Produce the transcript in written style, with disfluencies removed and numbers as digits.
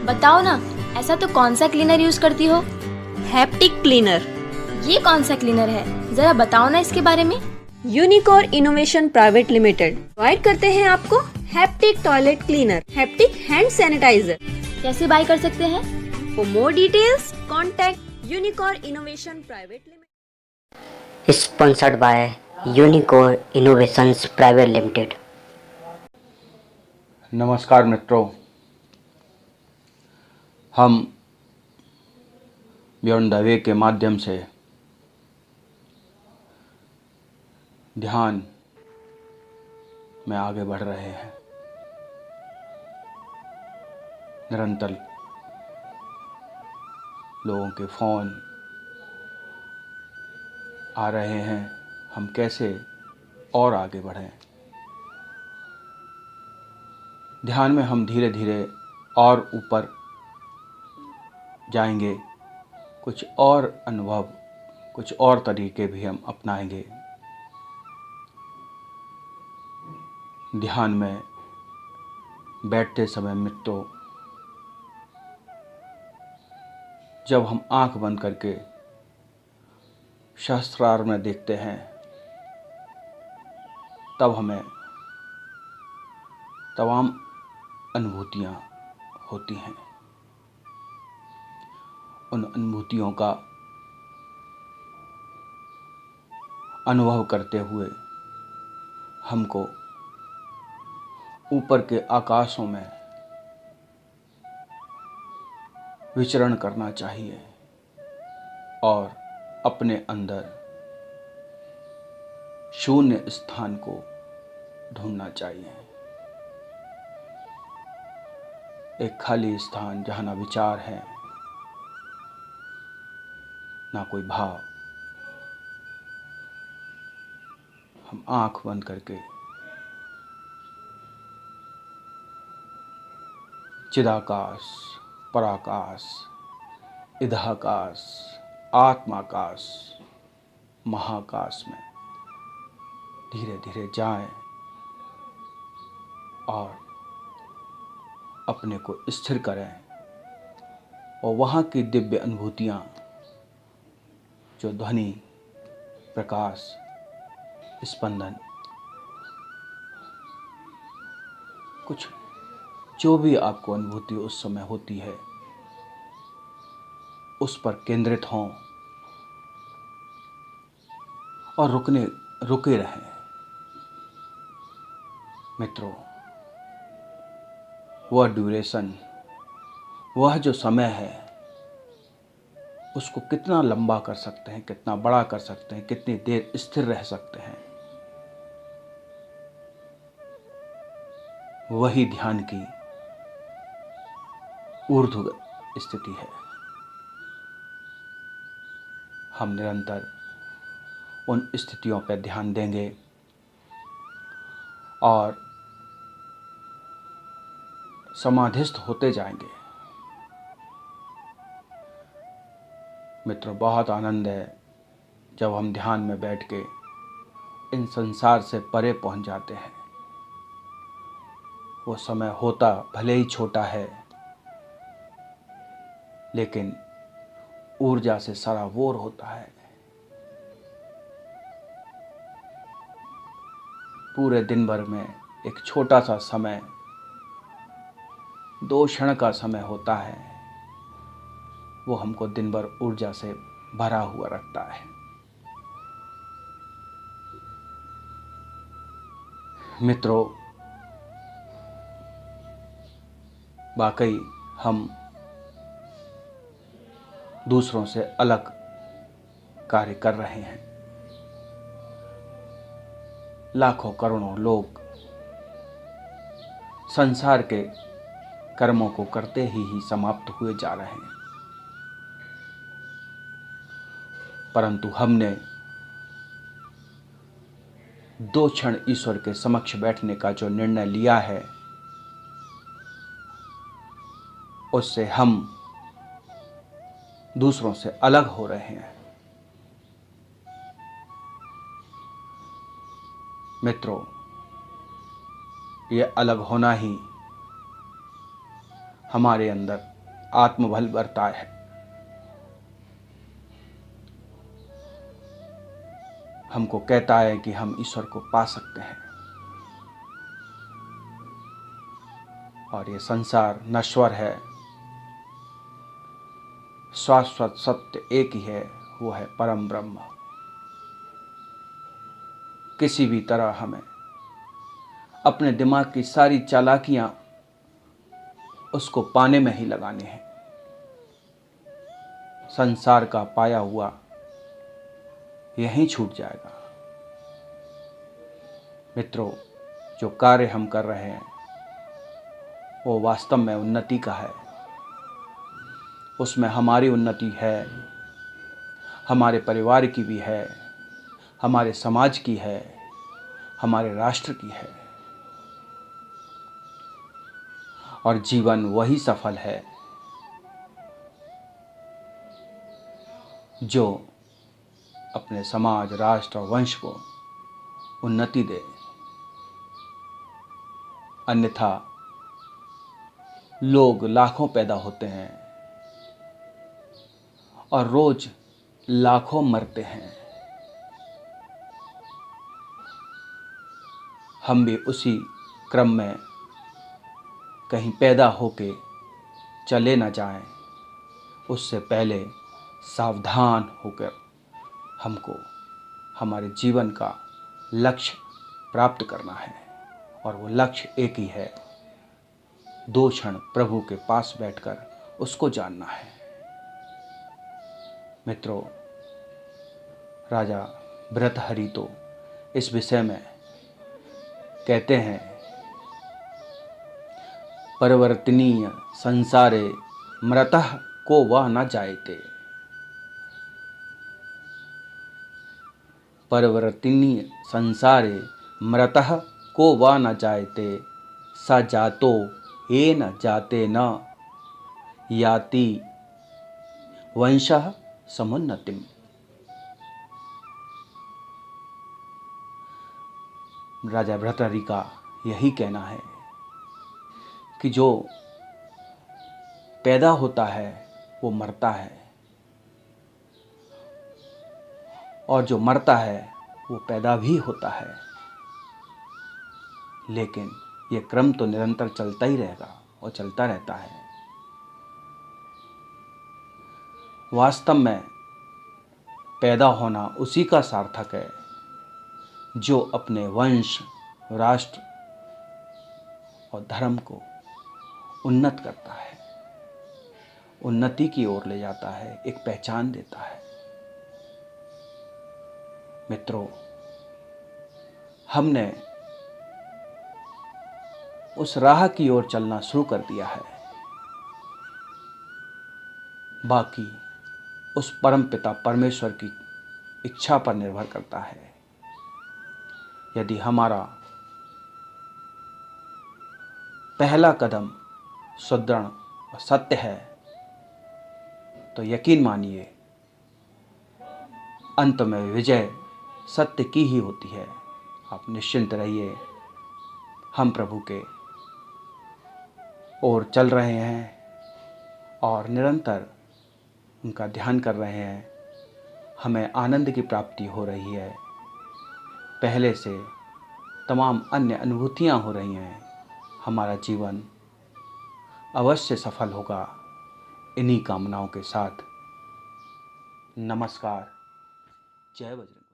बताओ ना, ऐसा तो कौन सा क्लीनर यूज करती हो? Haptic cleaner. ये कौन सा क्लीनर है, जरा बताओ ना इसके बारे में। Unicore innovation private limited provide करते हैं आपको haptic toilet cleaner, haptic hand sanitiser. कैसे बाय कर सकते हैं? For more details contact Unicore innovation private limited. Sponsored by Unicore innovations private limited. नमस्कार मित्रों, हम बियॉन्ड द वे के माध्यम से ध्यान में आगे बढ़ रहे हैं। निरंतर लोगों के फ़ोन आ रहे हैं, हम कैसे और आगे बढ़ें। ध्यान में हम धीरे धीरे और ऊपर जाएंगे, कुछ और अनुभव, कुछ और तरीके भी हम अपनाएंगे। ध्यान में बैठते समय मित्रों, जब हम आंख बंद करके सहस्त्रार में देखते हैं, तब हमें तमाम अनुभूतियाँ होती हैं। उन अनुभूतियों का अनुभव करते हुए हमको ऊपर के आकाशों में विचरण करना चाहिए और अपने अंदर शून्य स्थान को ढूंढना चाहिए। एक खाली स्थान जहाँ ना विचार है, ना कोई भाव। हम आंख बंद करके चिदाकाश, पराकाश, इदाकाश, आत्माकाश, महाकाश में धीरे धीरे जाएं और अपने को स्थिर करें। और वहाँ की दिव्य अनुभूतियाँ, जो ध्वनि, प्रकाश, स्पंदन, कुछ जो भी आपको अनुभूति उस समय होती है, उस पर केंद्रित हों और रुके रहें। मित्रों, वह ड्यूरेशन, वह जो समय है, उसको कितना लंबा कर सकते हैं, कितना बड़ा कर सकते हैं, कितनी देर स्थिर रह सकते हैं, वही ध्यान की ऊर्ध्व स्थिति है। हम निरंतर उन स्थितियों पर ध्यान देंगे और समाधिस्थ होते जाएंगे। मित्रों, बहुत आनंद है जब हम ध्यान में बैठ के इन संसार से परे पहुंच जाते हैं। वो समय होता भले ही छोटा है, लेकिन ऊर्जा से सराबोर होता है। पूरे दिन भर में एक छोटा सा समय, 2 क्षण का समय होता है, वो हमको दिन भर ऊर्जा से भरा हुआ रखता है। मित्रों, वाकई हम दूसरों से अलग कार्य कर रहे हैं। लाखों करोड़ों लोग संसार के कर्मों को करते ही समाप्त हुए जा रहे हैं, परंतु हमने 2 क्षण ईश्वर के समक्ष बैठने का जो निर्णय लिया है, उससे हम दूसरों से अलग हो रहे हैं। मित्रों, ये अलग होना ही हमारे अंदर आत्मबल बढ़ता है। हमको कहता है कि हम ईश्वर को पा सकते हैं। और ये संसार नश्वर है, शाश्वत सत्य एक ही है, वो है परम ब्रह्म। किसी भी तरह हमें अपने दिमाग की सारी चालाकियां उसको पाने में ही लगानी है। संसार का पाया हुआ यहीं छूट जाएगा। मित्रों, जो कार्य हम कर रहे हैं वो वास्तव में उन्नति का है। उसमें हमारी उन्नति है, हमारे परिवार की भी है, हमारे समाज की है, हमारे राष्ट्र की है। और जीवन वही सफल है जो अपने समाज, राष्ट्र और वंश को उन्नति दे। अन्यथा लोग लाखों पैदा होते हैं और रोज लाखों मरते हैं। हम भी उसी क्रम में कहीं पैदा होके चले न जाएं, उससे पहले सावधान होकर हमको हमारे जीवन का लक्ष्य प्राप्त करना है। और वो लक्ष्य एक ही है, 2 क्षण प्रभु के पास बैठकर उसको जानना है। मित्रों, राजा भर्तृहरि तो इस विषय में कहते हैं, परिवर्तनीय संसारे मृतः को वह न जायते। परिवर्तनीय संसारे मृतः को वह न जायते, स जातो येन जाते न याति वंशः समुन्नतिम। राजा भर्तृहरि का यही कहना है कि जो पैदा होता है वो मरता है, और जो मरता है वो पैदा भी होता है। लेकिन ये क्रम तो निरंतर चलता ही रहेगा और चलता रहता है। वास्तव में पैदा होना उसी का सार्थक है जो अपने वंश, राष्ट्र और धर्म को उन्नत करता है, उन्नति की ओर ले जाता है, एक पहचान देता है। मित्रों, हमने उस राह की ओर चलना शुरू कर दिया है। बाकी उस परम पिता परमेश्वर की इच्छा पर निर्भर करता है। यदि हमारा पहला कदम सुदृढ़ और सत्य है तो यकीन मानिए अंत में विजय सत्य की ही होती है। आप निश्चिंत रहिए, हम प्रभु के ओर चल रहे हैं और निरंतर उनका ध्यान कर रहे हैं। हमें आनंद की प्राप्ति हो रही है, पहले से तमाम अन्य अनुभूतियाँ हो रही हैं। हमारा जीवन अवश्य सफल होगा। इन्हीं कामनाओं के साथ नमस्कार। जय बजरंग।